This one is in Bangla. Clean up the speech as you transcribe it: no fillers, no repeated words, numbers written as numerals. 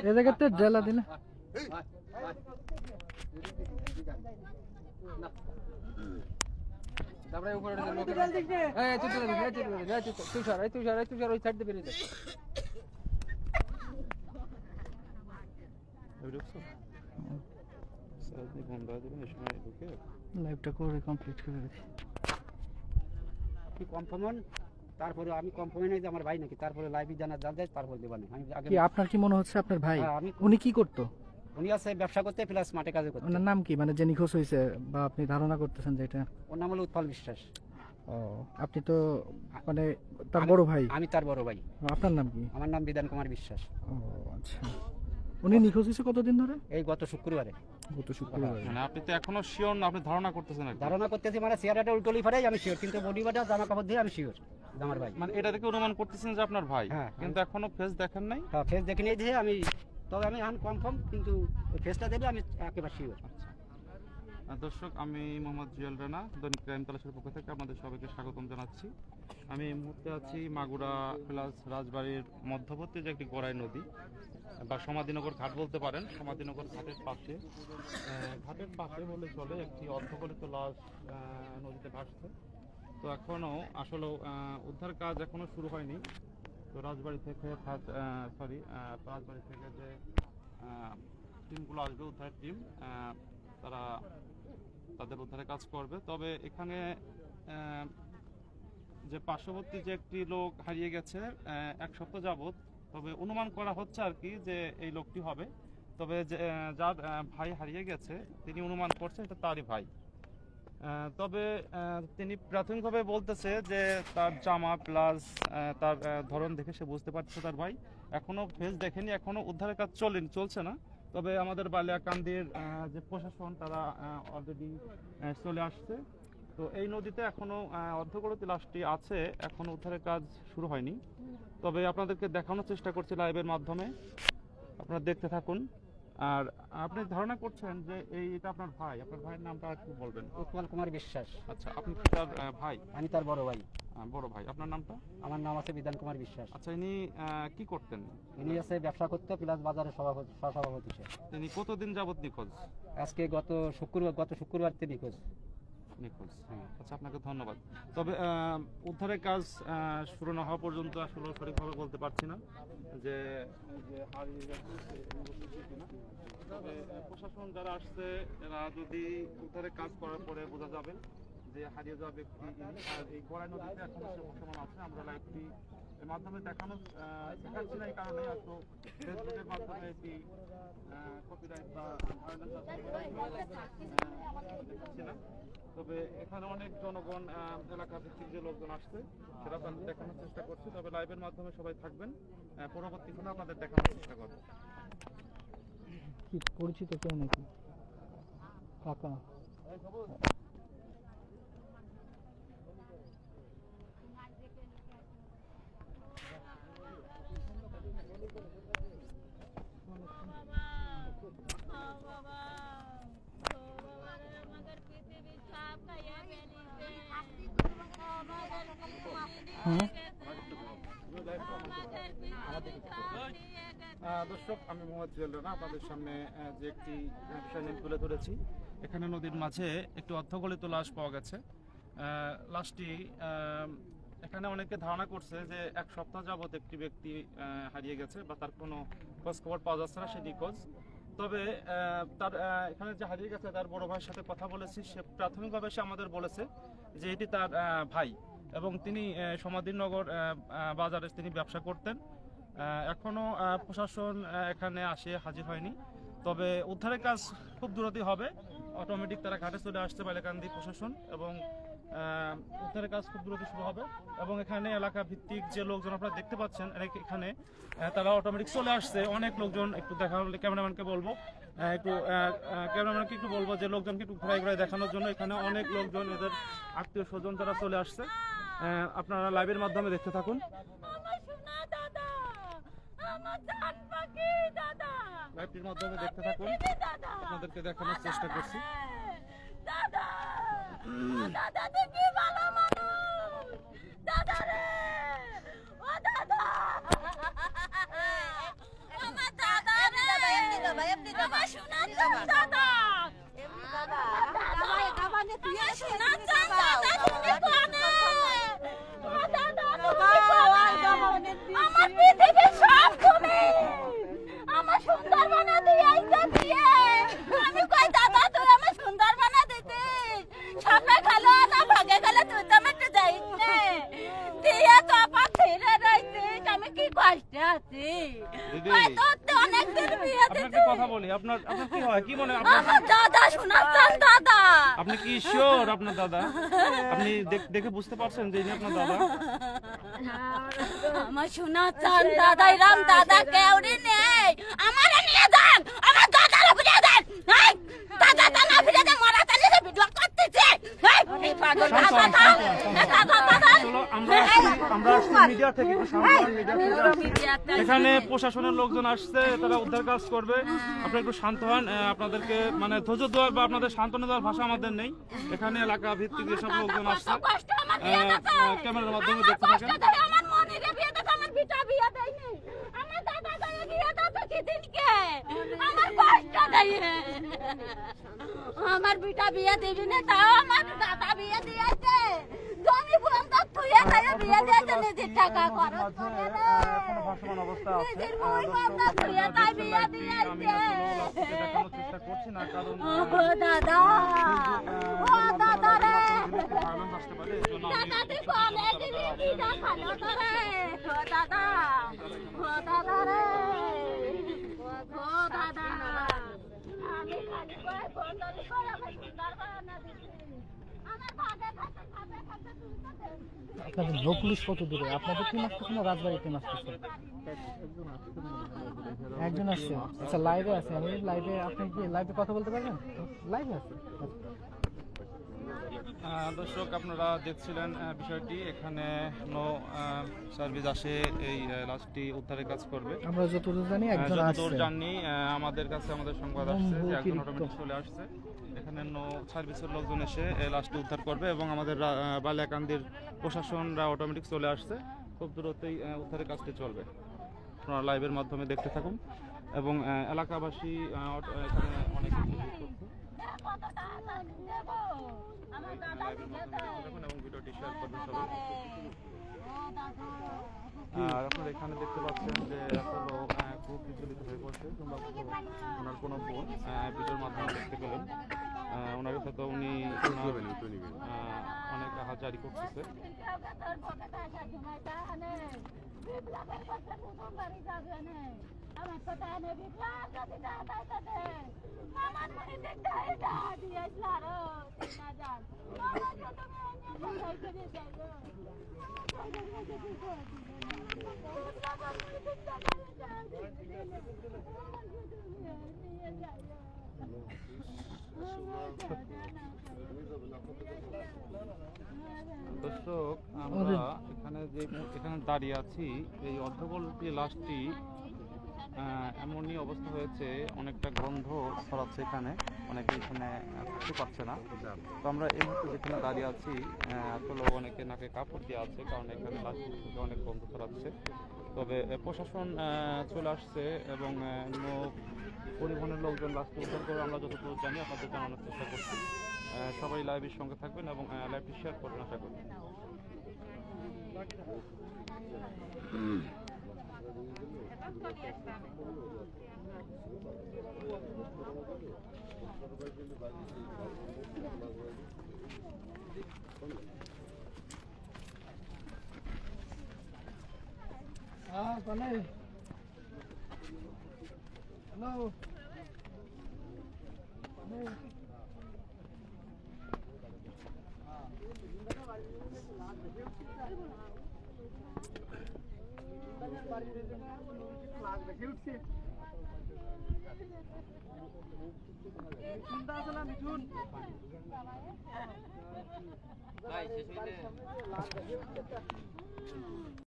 এ জায়গাতে জেলা দিলে তারপরে উপরে এই তুষার ওই সাইড দিয়ে বেরিয়ে যায়। লাইভটা করে কমপ্লিট করে দিই। কি কনফার্ম তারপরে আমি কনফার্ম নাই যে আমার ভাই নাকি, তারপরে লাইভে জানা যায় তারপর দেবানি। আমি আগে কি আপনার কি মনে হচ্ছে আপনার ভাই? আমি উনি কি করতো? উনি আছে ব্যবসা করতে প্লাস মাঠে কাজ করতে। ওনার নাম কি, মানে যে নিখোঁজ হয়েছে বা আপনি ধারণা করতেছেন যেটা? ওর নাম হলো উৎপল বিশ্বাস। ও, আপনি তো মানে তার বড় ভাই? আমি তার বড় ভাই। আপনার নাম কি? আমার নাম বিধান কুমার বিশ্বাস। ও আচ্ছা। উনি নিখোঁজ হয়েছে কতদিন ধরে? এই গত শুক্রবারে। গত শুক্রবারে। মানে আপনি তো এখনো শিওর না, আপনি ধারণা করতেছেন? ধারণা করতেছি মানে চেহারাটা উল্টোলি ফাটাই আমি শিওর, কিন্তু বডি বাটা জামা কাপড় দিয়ে আমি শিওর আমার ভাই। মানে এটা থেকে অনুমান করতেছেন যে আপনার ভাই? হ্যাঁ, কিন্তু এখনো ফেস দেখেন নাই? হ্যাঁ, ফেস দেখে নিয়ে দিয়ে আমি, তবে আমি এখন কনফার্ম, কিন্তু ফেসটা দিলে আমি একেবারে শিওর। দর্শক, আমি মোহাম্মদ জুয়েল রানা, দৈনিক ক্রাইম তালাশের পক্ষ থেকে আপনাদের সবাইকে স্বাগতম জানাচ্ছি। আমি এই মুহূর্তে আছি মাগুরা প্লাস রাজবাড়ির মধ্যবর্তী যে একটি গড়াই নদী বা সমাধিনগর ঘাট বলতে পারেন। সমাধিনগর ঘাটের পাশে বলে চলে একটি অর্ধগলিত লাশ নদীতে ভাসছে। তো এখনও আসলে উদ্ধার কাজ এখনও শুরু হয়নি। তো রাজবাড়ি থেকে রাজবাড়ি থেকে যে টিমগুলো আসবে, উদ্ধারের টিম, তারা তাদের উদ্ধারের কাজ করবে। তবে এখানে যে পার্শ্ববর্তী যে একটি লোক হারিয়ে গেছে 1 সপ্তাহ যাবৎ, তবে অনুমান করা হচ্ছে আর কি যে এই লোকটি হবে। তবে যার ভাই হারিয়ে গেছে তিনি অনুমান করছে এটা তারই ভাই। তবে তিনি প্রাথমিকভাবে বলতেছে যে তার জামা প্লাস তার ধরন দেখে সে বুঝতে পারছে তার ভাই। এখনো ফেস দেখেনি, এখনো উদ্ধারের কাজ চলছে না। তবে আমাদের বালিয়াকান্দির যে প্রশাসন তারা অলরেডি চলে আসছে। তো এই নদীতে এখনো অর্ধগলিত লাশটি আছে, এখনো উদ্ধারের কাজ শুরু হয়নি। তবে আপনাদেরকে দেখানোর চেষ্টা করছি লাইভের মাধ্যমে, আপনারা দেখতে থাকুন। আর আপনি ধারণা করছেন যে এটা আপনার ভাই? আপনার ভাইয়ের নামটা একটু বলবেন। উৎপল কুমার বিশ্বাস। আচ্ছা, আপনি কি তার ভাই? আমি তার বড় ভাই। বড় ভাই। আপনার নামটা? আমার নাম আছে বিধান কুমার বিশ্বাস। আচ্ছা, ইনি কি করতেন? ইনি আছে ব্যবসা করতে প্লাস বাজারের সহসভাপতি। তিনি কতদিন যাবত নিখোঁজ? আজকে গত শুক্রবার থেকে নিখোঁজ। আচ্ছা, আপনাকে ধন্যবাদ। তবে উদ্ধারের কাজ শুরু না হওয়া পর্যন্ত আসলে সঠিকভাবে বলতে পারছি না যে তবে প্রশাসন যারা আসছে এরা যদি উদ্ধারের কাজ করার পরে বোঝা যাবে যে হারিয়ে যাওয়া ব্যক্তি। আর এই গড়াই নদীতে এখন সে বর্তমান আছে। আমরা লাইভটি এর মাধ্যমে দেখাচ্ছি না এই কারণে, হয়তো ফেসবুকের মাধ্যমে এটি কপিরাইট বা দেখাচ্ছি না। তবে এখানে অনেক জনগণ, এলাকা ভিত্তিক যে লোকজন আসছে সেটা আপনাদের দেখানোর চেষ্টা করছি। তবে লাইভের মাধ্যমে সবাই থাকবেন, পরবর্তীক্ষণে আপনাদের দেখানোর চেষ্টা করবো। কি পরিচিত কেউ নাকি? কাকা? দর্শক, আমি মোহাম্মদ জুয়েল রানা আপনাদের সামনে যে একটি বিষয় নিয়ে তুলে ধরেছি। এখানে নদীর মাঝে একটি অর্ধগলিত লাশ পাওয়া গেছে। লাশটি এখানে অনেকে ধারণা করছে যে 1 সপ্তাহ যাবত একটি ব্যক্তি হারিয়ে গেছে বা তার কোনো খোঁজ খবর পাওয়া যাচ্ছে না, সে নিখোঁজ। তবে তার এখানে যে হারিয়ে গেছে তার বড় ভাইয়ের সাথে কথা বলেছি। সে প্রাথমিকভাবে আমাদের বলেছে যে এটি তার ভাই এবং তিনি সমাধিনগর বাজারে তিনি ব্যবসা করতেন। এখনো প্রশাসন এখানে হাজির হয়নি। তবে উদ্ধারের কাজ খুব দ্রুতই হবে। অটোমেটিক তারা ঘাটে চলে আসছে বালিয়াকান্দি প্রশাসন, এবং উদ্ধারের কাজ খুব দ্রুত শুরু হবে। এবং এখানে এলাকা ভিত্তিক যে লোকজন আপনারা দেখতে পাচ্ছেন এখানে তারা অটোমেটিক চলে আসছে। অনেক লোকজন, একটু দেখা হলে ক্যামেরাম্যানকে বলবো যে লোকজনকে একটু ঘুরাই দেখানোর জন্য। এখানে অনেক লোকজন, এদের আত্মীয় স্বজন যারা চলে আসছে, আপনারা লাইভের মাধ্যমে দেখতে থাকুন। লাইভটির মাধ্যমে দেখতে থাকুন, আপনাদেরকে দেখানোর চেষ্টা করছি। দাদা দাদা তুই কি ভালো মানুষ দাদা রে ও দাদা আমার দাদা রে আমার শোনার দাদা শোনার দাদা তুমি কোনে ও দাদা আমার পৃথিবীর সব তুমি আমার সুন্দর বানা দিয়ে আমি কই দাদা তুই আমার সুন্দর বানা দিতে সাপে খেলো না ভাগে গেলে তুই তো আমার একটু যাইস নে দিয়ে তো আপা ফিরে রইছিস আমি কি কষ্টে আছি দিদি, কই তোর তো অনেকদিন বিয়ে আপনাকে দিতে কথা বলি, আপনার আপনার কি হয়, কি মনে আপনার, আমার দাদা শোনাচ্ছেন দাদা আপনি কি শিওর আপনার দাদা? আপনি দেখে বুঝতে পারছেন যে ইনি আপনার দাদা? আমার শোনাচ্ছেন দাদা রাম দাদা কেউরি নেই আমার নিয়ে যান আমার দাদারে ফিরে দেন এই দাদা তা না ফিরে দেন মারা তালে ভিডিও করতেছে এই পাগল দাদা চলো, আমরা আসছি মিডিয়া থেকে, একটু সামনে মিডিয়া থেকে। এখানে প্রশাসনের লোকজন আসছে, তারা উদ্ধার কাজ করবে। আপনারা একটু শান্ত হন, আপনাদেরকে মানে ধৈর্য দেওয়ার বা আপনাদের সান্ত্বনা দেওয়ার ভাষা আমাদের নেই। এখানে এলাকা ভিত্তিক যেসব লোকজন আসছে ক্যামেরার মাধ্যমে দেখতে থাকেন। আমার মনিরে বিয়ে দিতে আমার বিটা বিয়ে দেয়নি আমার দাদা গায়ে বিয়ে দিতে কিদিনকে আমার কষ্ট দেয় আমার বিটা বিয়ে দিবি না তাও আমার দাদা বিয়ে দিয়েছে জমি বন্ধক তুইয়া তাই বিয়ে দিয়েছে নিজের টাকা খরচ করে রে কোনো ভাসমান অবস্থা আছে। নিজের বই বন্ধক তুইয়া তাই বিয়ে আমি দিয়েছে দেখানোর চেষ্টা করছি না, কারণ ও দাদা ও দাদা রে ভায়োলেন্স আসতে পারে, এই জন্য দাদা তুই কোনে দিবি বিটা খালো করে ও দাদা রে ও দাদা আমি খালি কই বন্ধরি করে আমার সুন্দর বানা দিছি আমার ভাগে খাতে তুলতে আপনাদের লো পুলিশ কত দূরে? আপনাদের টিম আসতেছে না রাজবাড়ির টিম আসতেছে? একজন আসছে। আচ্ছা, লাইভে আছে। আমি লাইভে, আপনি কি লাইভে কথা বলতে পারবেন? লাইভে আছে। দর্শক, আপনারা দেখছিলেন বিষয়টি। এখানে নো সার্ভিস আসে এই লাশটি উদ্ধারের কাজ করবে। আমরা যতদূর জানি একজন যতদূর আসছে। জানি আমাদের কাছে আমাদের সংবাদ আসছে যে একজন অটোমেটিক চলে আসছে। এখানে নো সার্ভিসের লোকজন এসে এই লাশটি উদ্ধার করবে এবং আমাদের বালিয়াকান্দির প্রশাসনরা অটোমেটিক চলে আসছে। খুব দ্রুতই উদ্ধারের কাজটি চলবে। আপনারা লাইভের মাধ্যমে দেখতে থাকুন এবং এলাকাবাসী এখানে অনেক কিছু করছে। আমার দাদা এবং ভিডিওটি শেয়ার করবেন সবাই। আর আপনারা এখানে দেখতে পাচ্ছেন যে আসলে খুব বিচলিত হয়ে পড়ছে, কিংবা ওনার কোনো বোন ভিডিওর মাধ্যমে দেখতে পেলেন ওনার সাথে উনি অনেক হাজারি করতেছে। আমার কথা এনে বিপ্লব যদি দাদা তাতে আমার মনে দেখতে দিয়েছিল আরো না যান তুমি অন্য করে যাইও দর্শক, আমরা এখানে দাঁড়িয়ে আছি, এই অর্ধগোল যে লাশটি এমনই অবস্থা হয়েছে, অনেকটা গন্ধ ছড়াচ্ছে এখানে, অনেকে এখানে থাকতে পারছে না। তো আমরা এই মুহূর্তে যেখানে দাঁড়িয়ে আছি আসলে অনেকে নাকে কাপড় দিয়ে আছে, কারণ এখানে লাশ থেকে অনেক গন্ধ ছড়াচ্ছে। তবে প্রশাসন চলে আসছে এবং পরিবহনের লোকজন লাশটি উদ্ধার করে আমরা যতদূর জানি আপনাদের জানানোর চেষ্টা করছি। সবাই লাইভের সঙ্গে থাকবেন এবং লাইভটি শেয়ার করবেন আশা করি। হ্যালো।